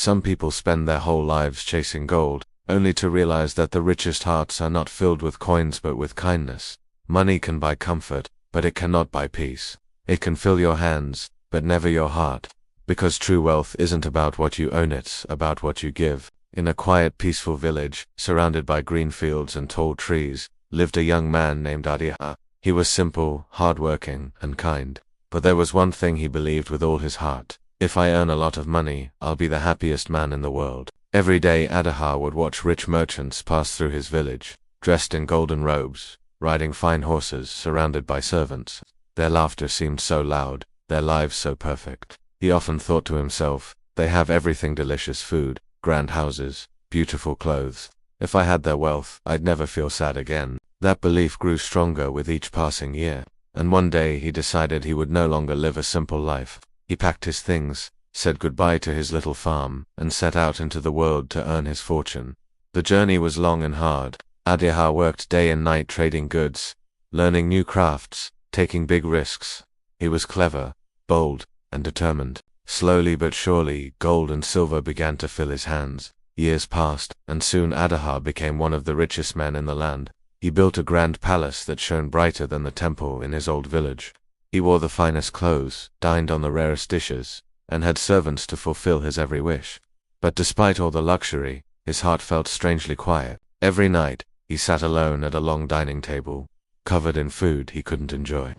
Some people spend their whole lives chasing gold, only to realize that the richest hearts are not filled with coins but with kindness. Money can buy comfort, but it cannot buy peace. It can fill your hands, but never your heart. Because true wealth isn't about what you own, it's about what you give. In a quiet, peaceful village, surrounded by green fields and tall trees, lived a young man named Adiha. He was simple, hardworking, and kind. But there was one thing he believed with all his heart. If I earn a lot of money, I'll be the happiest man in the world. Every day Adiha would watch rich merchants pass through his village, dressed in golden robes, riding fine horses, surrounded by servants. Their laughter seemed so loud, their lives so perfect. He often thought to himself, they have everything: delicious food, grand houses, beautiful clothes. If I had their wealth, I'd never feel sad again. That belief grew stronger with each passing year, and one day he decided he would no longer live a simple life. He packed his things, said goodbye to his little farm, and set out into the world to earn his fortune. The journey was long and hard. Adiha worked day and night trading goods, learning new crafts, taking big risks. He was clever, bold, and determined. Slowly but surely, gold and silver began to fill his hands. Years passed, and soon Adiha became one of the richest men in the land. He built a grand palace that shone brighter than the temple in his old village. He wore the finest clothes, dined on the rarest dishes, and had servants to fulfill his every wish. But despite all the luxury, his heart felt strangely quiet. Every night, he sat alone at a long dining table, covered in food he couldn't enjoy.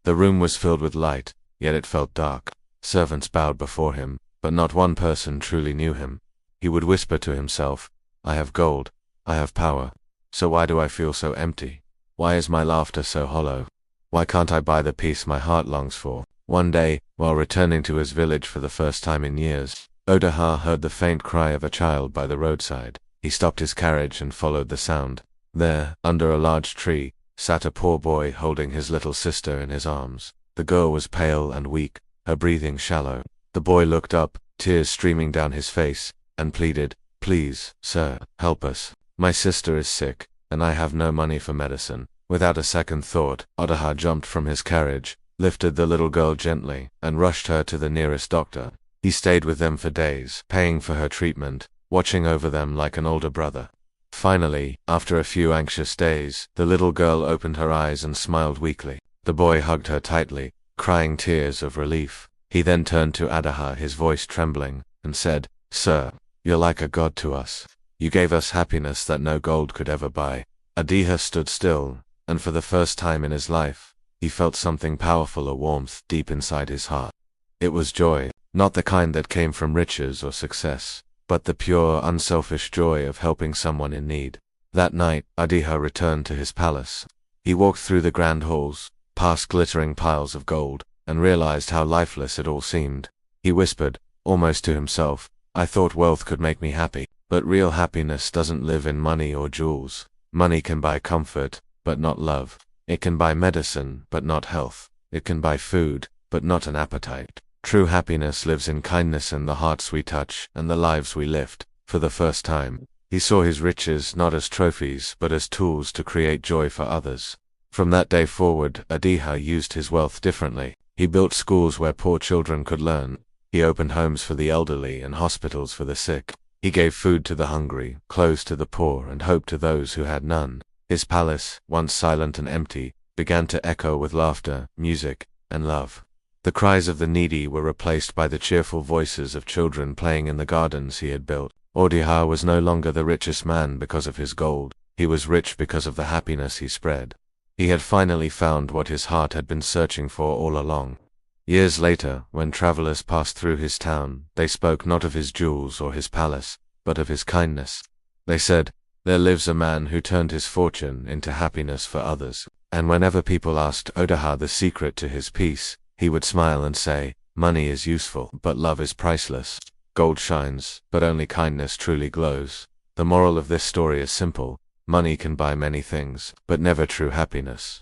The room was filled with light, yet it felt dark. Servants bowed before him, but not one person truly knew him. He would whisper to himself, I have gold, I have power, so why do I feel so empty? Why is my laughter so hollow? Why can't I buy the peace my heart longs for? One day, while returning to his village for the first time in years, Adiha heard the faint cry of a child by the roadside. He stopped his carriage and followed the sound. There, under a large tree, sat a poor boy holding his little sister in his arms. The girl was pale and weak, her breathing shallow. The boy looked up, tears streaming down his face, and pleaded, Please, sir, help us. My sister is sick, and I have no money for medicine. Without a second thought, Adiha jumped from his carriage, lifted the little girl gently, and rushed her to the nearest doctor. He stayed with them for days, paying for her treatment, watching over them like an older brother. Finally, after a few anxious days, the little girl opened her eyes and smiled weakly. The boy hugged her tightly, crying tears of relief. He then turned to Adiha, his voice trembling, and said, Sir, you're like a god to us. You gave us happiness that no gold could ever buy. Adiha stood still, and for the first time in his life, he felt something powerful, a warmth deep inside his heart. It was joy, not the kind that came from riches or success, but the pure, unselfish joy of helping someone in need. That night, Adiha returned to his palace. He walked through the grand halls, past glittering piles of gold, and realized how lifeless it all seemed. He whispered, almost to himself, I thought wealth could make me happy, but real happiness doesn't live in money or jewels. Money can buy comfort, but not love. It can buy medicine, but not health. It can buy food, but not an appetite. True happiness lives in kindness and the hearts we touch and the lives we lift. For the first time, he saw his riches not as trophies but as tools to create joy for others. From that day forward, Adiha used his wealth differently. He built schools where poor children could learn. He opened homes for the elderly and hospitals for the sick. He gave food to the hungry, clothes to the poor, and hope to those who had none. His palace, once silent and empty, began to echo with laughter, music, and love. The cries of the needy were replaced by the cheerful voices of children playing in the gardens he had built. Adiha was no longer the richest man because of his gold. He was rich because of the happiness he spread. He had finally found what his heart had been searching for all along. Years later, when travelers passed through his town, they spoke not of his jewels or his palace, but of his kindness. They said, There lives a man who turned his fortune into happiness for others. And whenever people asked Adiha the secret to his peace, he would smile and say, Money is useful, but love is priceless. Gold shines, but only kindness truly glows. The moral of this story is simple. Money can buy many things, but never true happiness.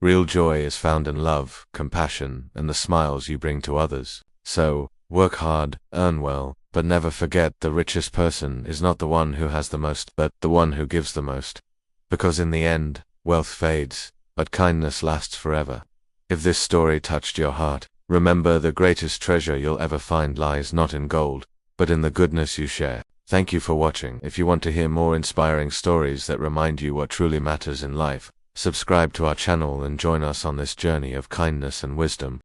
Real joy is found in love, compassion, and the smiles you bring to others. So, work hard, earn well, but never forget the richest person is not the one who has the most, but the one who gives the most. Because in the end, wealth fades, but kindness lasts forever. If this story touched your heart, remember the greatest treasure you'll ever find lies not in gold, but in the goodness you share. Thank you for watching. If you want to hear more inspiring stories that remind you what truly matters in life, subscribe to our channel and join us on this journey of kindness and wisdom.